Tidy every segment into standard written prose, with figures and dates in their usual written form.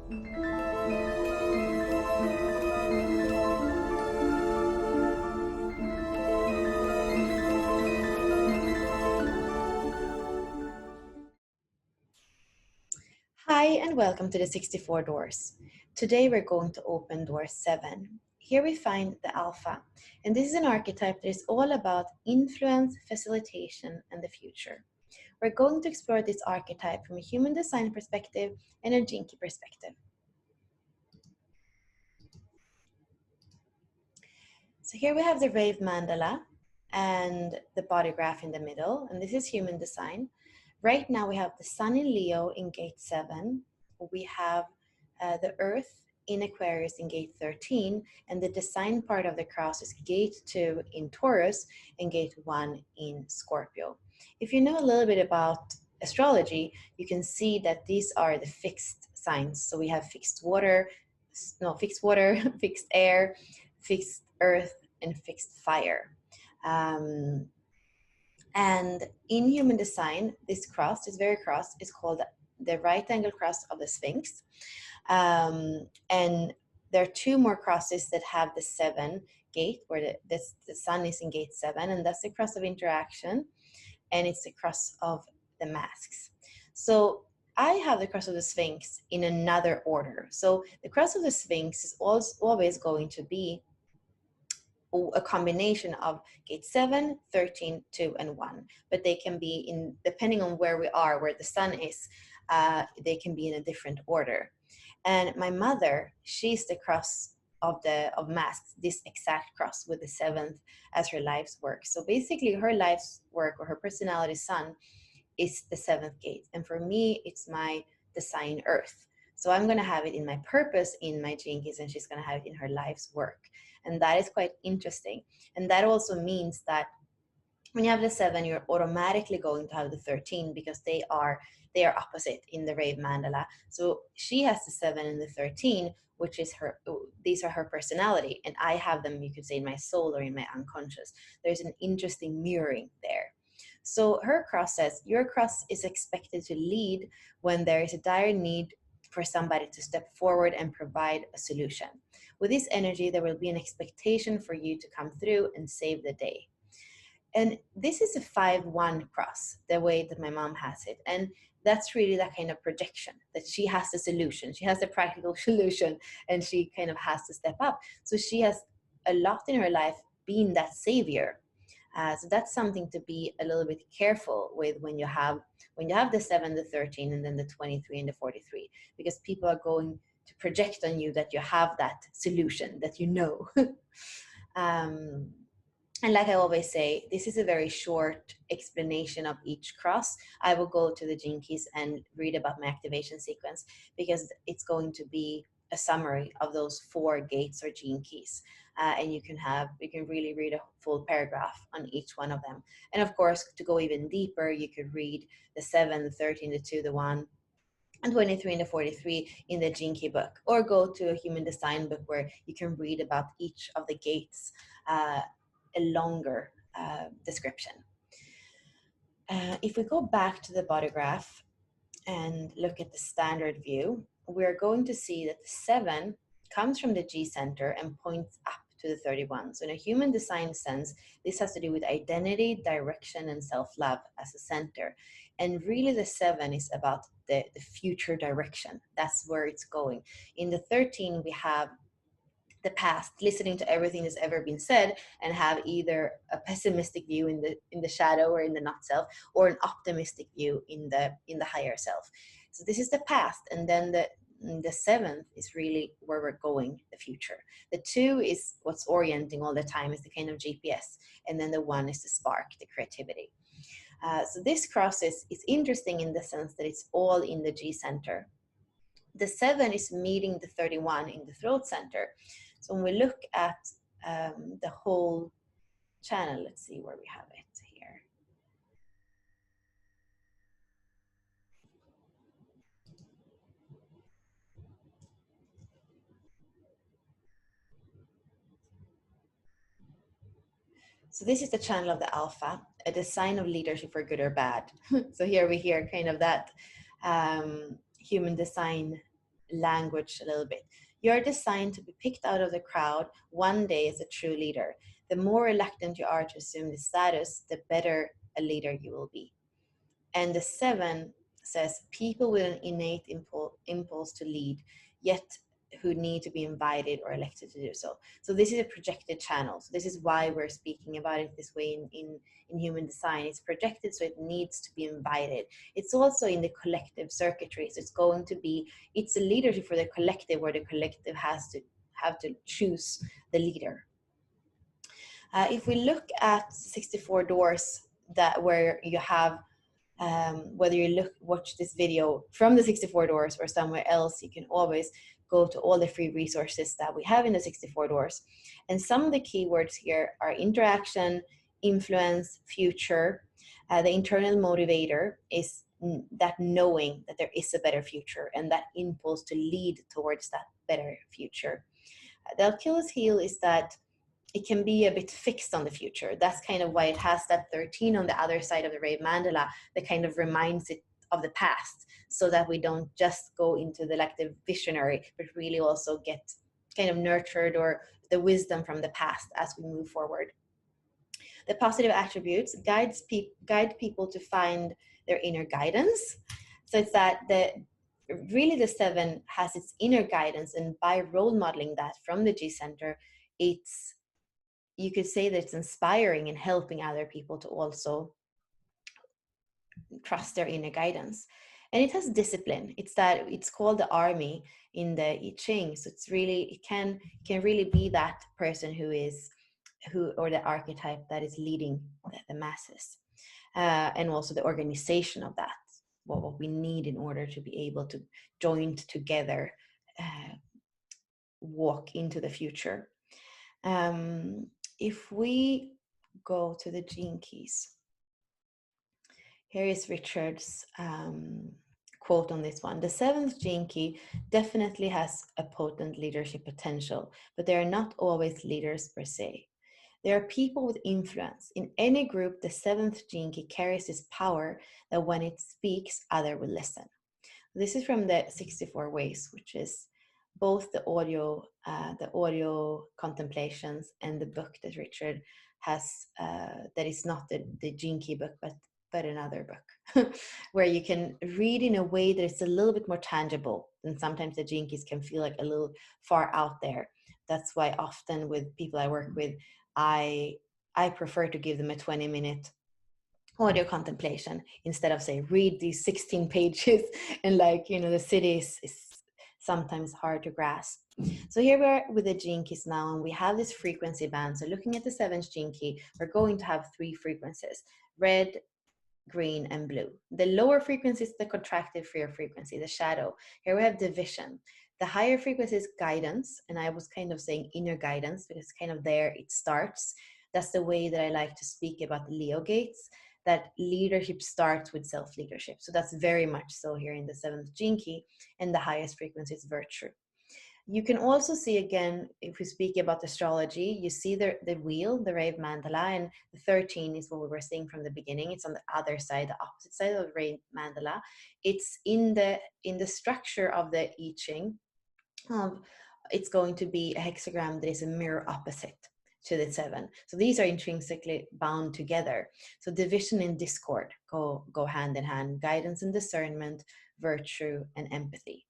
Hi, and welcome to the 64 Doors. Today we're going to open door 7. Here we find the Alpha, and this is an archetype that is all about influence, facilitation, and the future. We're going to explore this archetype from a human design perspective and a Jinky perspective. So here we have the Rave Mandala and the body graph in the middle, and this is human design. Right now we have the Sun in Leo in gate 7. We have the Earth in Aquarius in gate 13, and the design part of the cross is gate 2 in Taurus and gate 1 in Scorpio. If you know a little bit about astrology, you can see that these are the fixed signs. So we have fixed water, fixed air, fixed earth, and fixed fire. And in human design, this very cross, is called the right angle cross of the Sphinx. And there are 2 more crosses that have the 7 gate, where the sun is in gate 7, and that's the cross of interaction, and it's the cross of the masks. So I have the cross of the Sphinx in another order. So the cross of the Sphinx is always going to be a combination of gate 7, 13, 2, and 1. But they can be depending on where we are, where the sun is, they can be in a different order. And my mother, she's the cross of masks, this exact cross with the 7th as her life's work. So basically her life's work, or her personality sun, is the 7th gate. And for me, it's my design earth. So I'm going to have it in my purpose in my Jinkies, and she's going to have it in her life's work. And that is quite interesting. And that also means that when you have the 7, you're automatically going to have the 13, because they are opposite in the Rave Mandala. So she has the 7 and the 13, which is these are her personality, and I have them, you could say, in my soul or in my unconscious. There's an interesting mirroring there. So her cross says, your cross is expected to lead when there is a dire need for somebody to step forward and provide a solution. With this energy, there will be an expectation for you to come through and save the day. And this is a 5-1 cross, the way that my mom has it. And that's really that kind of projection, that she has the solution. She has the practical solution, and she kind of has to step up. So she has a lot in her life being that savior. So that's something to be a little bit careful with when you have the 7, the 13, and then the 23 and the 43, because people are going to project on you that you have that solution, that you know. And like I always say, this is a very short explanation of each cross. I will go to the Jinkies and read about my activation sequence, because it's going to be a summary of those 4 gates or gene keys. And you can really read a full paragraph on each one of them. And of course, to go even deeper, you could read the 7, the 13, the 2, the 1, and 23 and the 43 in the Gene Key book, or go to a human design book where you can read about each of the gates, a longer description. If we go back to the body graph and look at the standard view, we're going to see that the 7 comes from the G center and points up to the 31. So in a human design sense, this has to do with identity, direction, and self-love as a center. And really the 7 is about the future direction. That's where it's going. In the 13, we have the past, listening to everything that's ever been said, and have either a pessimistic view in the shadow or in the not self, or an optimistic view in the higher self. So this is the past, and then the 7th is really where we're going, the future. The 2 is what's orienting all the time, is the kind of GPS, and then the 1 is the spark, the creativity. So this cross is interesting in the sense that it's all in the G center. The 7 is meeting the 31 in the throat center. So when we look at the whole channel, let's see where we have it here. So this is the channel of the Alpha, a design of leadership for good or bad. So here we hear kind of that human design language a little bit. You're designed to be picked out of the crowd one day as a true leader. The more reluctant you are to assume this status, the better a leader you will be. And the 7 says people with an innate impulse to lead, yet who need to be invited or elected to do so. So this is a projected channel. So this is why we're speaking about it this way in human design. It's projected, so it needs to be invited. It's also in the collective circuitry. So it's a leadership for the collective, where the collective have to choose the leader. If we look at 64 doors where you have whether you watch this video from the 64 doors or somewhere else, you can always go to all the free resources that we have in the 64 doors. And some of the keywords here are interaction, influence, future. The internal motivator is that knowing that there is a better future and that impulse to lead towards that better future. The Achilles heel is that it can be a bit fixed on the future. That's kind of why it has that 13 on the other side of the Rave Mandala that kind of reminds it of the past, so that we don't just go into the visionary, but really also get kind of nurtured or the wisdom from the past as we move forward. The positive attributes guide people to find their inner guidance. So it's that really the 7 has its inner guidance, and by role modeling that from the G center, you could say that it's inspiring and helping other people to also trust their inner guidance. And it has discipline. It's called the army in the I Ching. So it can really be that person or the archetype that is leading the masses, and also the organization of that. What we need in order to be able to join together, walk into the future. If we go to the gene keys, here is Richard's quote on this one. The 7th gene key definitely has a potent leadership potential, but they are not always leaders per se. There are people with influence. In any group, the 7th gene key carries this power that when it speaks, others will listen. This is from the 64 Ways, which is both the audio contemplations and the book that Richard has, that is not the Gene Key book, but another book, where you can read in a way that it's a little bit more tangible. And sometimes the Gene Keys can feel like a little far out there. That's why often with people I work with, I prefer to give them a 20-minute audio contemplation instead of say read these 16 pages and the city is sometimes hard to grasp. So here we are with the gene keys now, and we have this frequency band. So looking at the 7th gene key, we're going to have 3 frequencies: red, green, and blue. The lower frequency is the contracted frequency, the shadow. Here we have division. The higher frequency is guidance, and I was kind of saying inner guidance because kind of there it starts. That's the way that I like to speak about the Leo gates, that leadership starts with self-leadership. So that's very much so here in the 7th gene key, and the highest frequency is virtue. You can also see, again, if we speak about astrology, you see the wheel, the Rave Mandala, and the 13 is what we were seeing from the beginning. It's on the other side, the opposite side of the Rave Mandala. It's in the structure of the I Ching. It's going to be a hexagram that is a mirror opposite to the 7. So these are intrinsically bound together. So division and discord go hand in hand: guidance and discernment, virtue and empathy.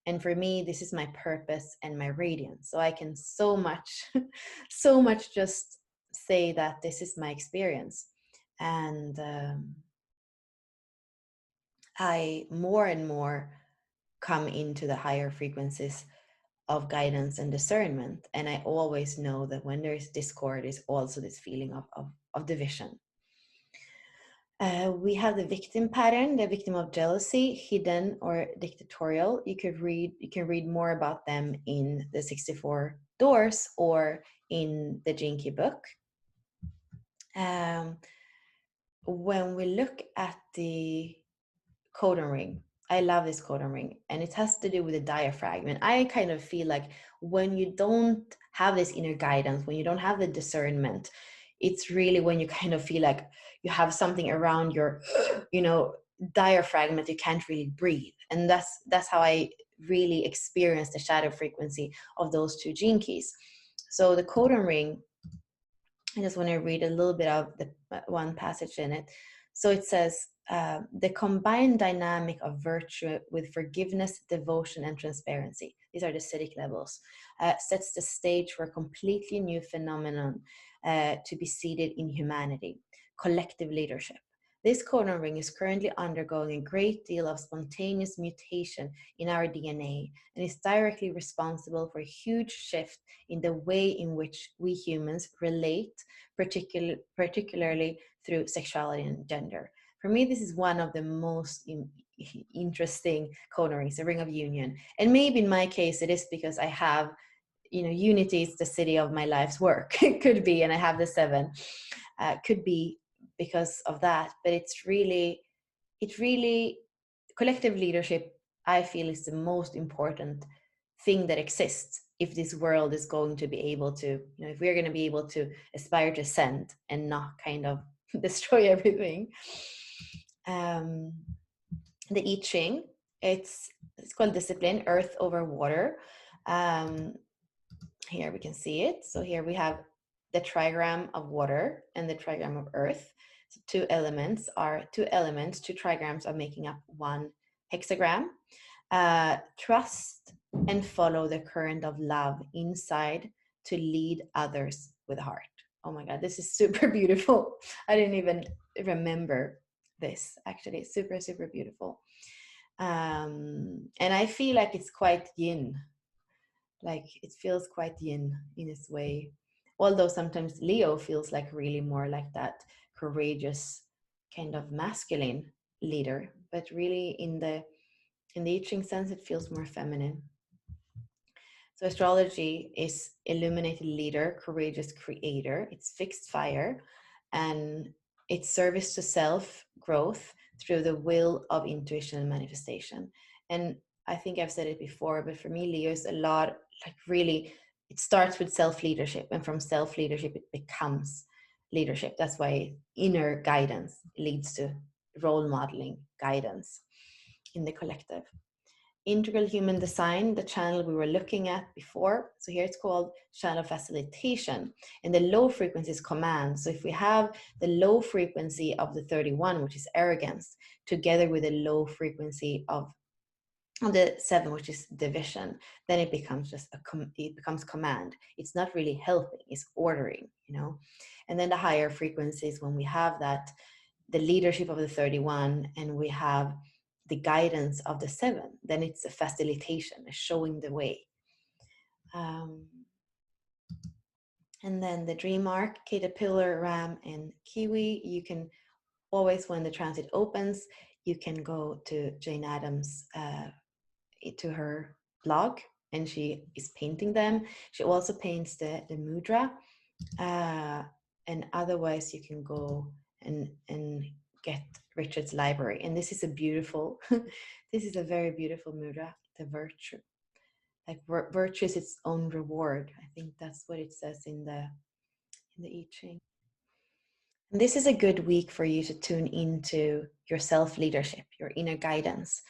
And for me, this is my purpose and my radiance. So I can so much just say that this is my experience. And I more and more come into the higher frequencies of guidance and discernment. And I always know that when there is discord, is also this feeling of division. We have the victim pattern, the victim of jealousy, hidden or dictatorial. You can read more about them in the 64 Doors or in the Gene Key book. When we look at the codon ring, I love this codon ring, and it has to do with the diaphragm. And I kind of feel like when you don't have this inner guidance, when you don't have the discernment, it's really when you kind of feel like you have something around your, diaphragm that you can't really breathe. And that's how I really experience the shadow frequency of those two gene keys. So the codon ring, I just want to read a little bit of the one passage in it. So it says, the combined dynamic of virtue with forgiveness, devotion, and transparency, these are the acidic levels, sets the stage for a completely new phenomenon to be seated in humanity, collective leadership. This codon ring is currently undergoing a great deal of spontaneous mutation in our DNA and is directly responsible for a huge shift in the way in which we humans relate, particularly through sexuality and gender. For me, this is one of the most interesting codon rings, the ring of union. And maybe in my case, it is because I have, unity is the city of my life's work. It could be, and I have the 7. Could be because of that, but it's really collective leadership, I feel, is the most important thing that exists if this world is going to be able to, if we're going to be able to aspire to ascend and not kind of destroy everything. The I Ching, it's called discipline, earth over water. Here we can see it. So here we have the trigram of water and the trigram of earth. So two elements, two trigrams are making up one hexagram. Trust and follow the current of love inside to lead others with heart. Oh my God, this is super beautiful. I didn't even remember this, actually. Super, super beautiful. And I feel like it's quite yin. Like it feels quite yin in its way. Although sometimes Leo feels like really more like that courageous kind of masculine leader, but really in the I Ching sense, it feels more feminine. So astrology is illuminated leader, courageous creator. It's fixed fire, and it's service to self growth through the will of intuition and manifestation. And I think I've said it before, but for me, Leo is a lot like really, it starts with self-leadership, and from self-leadership, it becomes leadership. That's why inner guidance leads to role modeling guidance in the collective. Integral human design, the channel we were looking at before. So here it's called channel facilitation, and the low frequency is command. So if we have the low frequency of the 31, which is arrogance, together with the low frequency of the 7, which is division, then it becomes just it becomes command. It's not really helping, it's ordering, And then the higher frequencies, when we have that, the leadership of the 31, and we have the guidance of the 7, then it's a facilitation, a showing the way. And then the dream arc, caterpillar, ram, and kiwi. You can always, when the transit opens, you can go to Jane Addams' to her blog, and she is painting them. She also paints the mudra, and otherwise you can go and get Richard's library. And this is a beautiful this is a very beautiful mudra, the virtue. Like virtue is its own reward. I think that's what it says in the I Ching. And this is a good week for you to tune into your self-leadership, your inner guidance,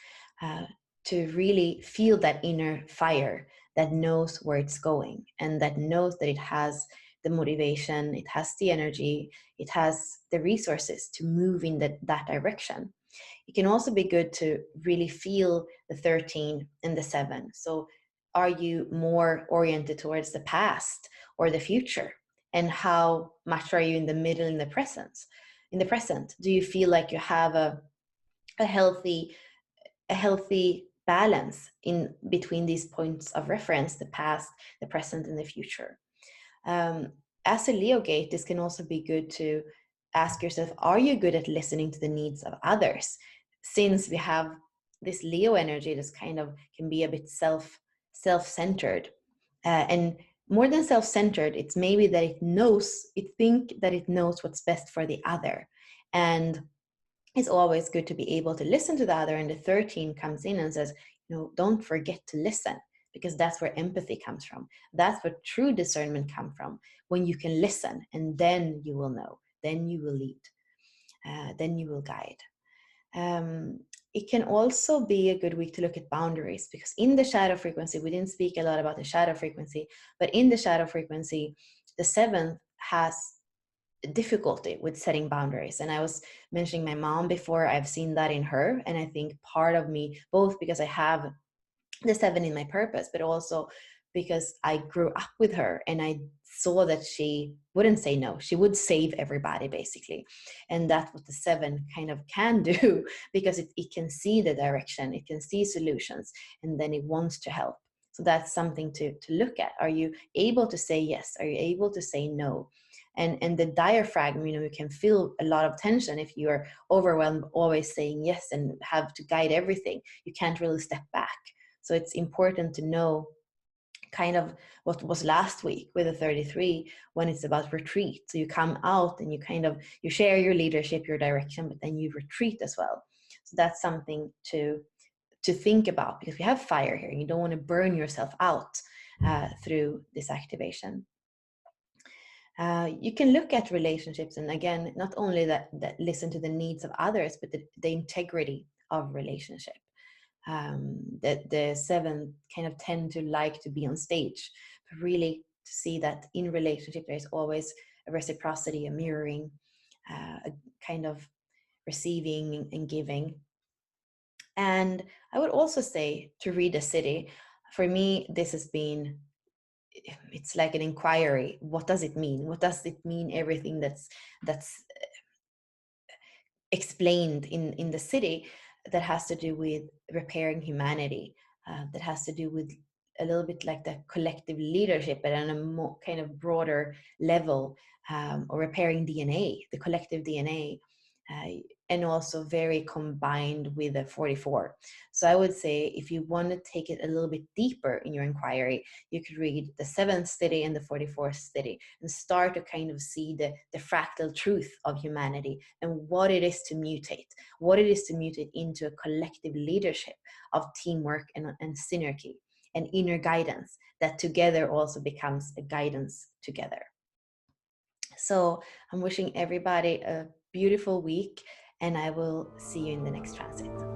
to really feel that inner fire that knows where it's going, and that knows that it has the motivation, it has the energy, it has the resources to move in that direction. It can also be good to really feel the 13 and the 7. So are you more oriented towards the past or the future? And how much are you in the middle, in the present? In the present, do you feel like you have a healthy balance in between these points of reference, the past, the present, and the future? As a Leo gate, this can also be good to ask yourself, are you good at listening to the needs of others? Since we have this Leo energy, this kind of can be a bit self-centered, and more than self-centered, it's maybe that it think that it knows what's best for the other. And it's always good to be able to listen to the other. And the 13 comes in and says, don't forget to listen, because that's where empathy comes from. That's where true discernment comes from, when you can listen, and then you will know, then you will lead, then you will guide. It can also be a good week to look at boundaries, because in the shadow frequency, we didn't speak a lot about the shadow frequency, but in the shadow frequency, the seventh has difficulty with setting boundaries. And I was mentioning my mom before. I've seen that in her, and I think part of me, both because I have the seven in my purpose, but also because I grew up with her and I saw that she wouldn't say no. She would save everybody, basically. And that's what the seven kind of can do, because it can see the direction, it can see solutions, and then it wants to help. So that's something to look at. Are you able to say yes? Are you able to say no? And the diaphragm, you can feel a lot of tension if you are overwhelmed, always saying yes and have to guide everything. You can't really step back. So it's important to know kind of what was last week with the 33, when it's about retreat. So you come out and you share your leadership, your direction, but then you retreat as well. So that's something to think about, because we have fire here and you don't want to burn yourself out through this activation. You can look at relationships, and again, not only that listen to the needs of others, but the integrity of relationship. That the seven kind of tend to like to be on stage, but really to see that in relationship there's always a reciprocity, a mirroring, a kind of receiving and giving. And I would also say to read a city. For me, this has been, it's like an inquiry. What does it mean? What does it mean? Everything that's explained in the city, that has to do with repairing humanity, that has to do with a little bit like the collective leadership, but on a more kind of broader level, or repairing DNA, the collective DNA, and also very combined with the 44. So I would say, if you want to take it a little bit deeper in your inquiry, you could read the 7th city and the 44th city and start to kind of see the fractal truth of humanity and what it is to mutate, what it is to mutate into a collective leadership of teamwork and synergy and inner guidance that together also becomes a guidance together. So I'm wishing everybody a beautiful week, and I will see you in the next transit.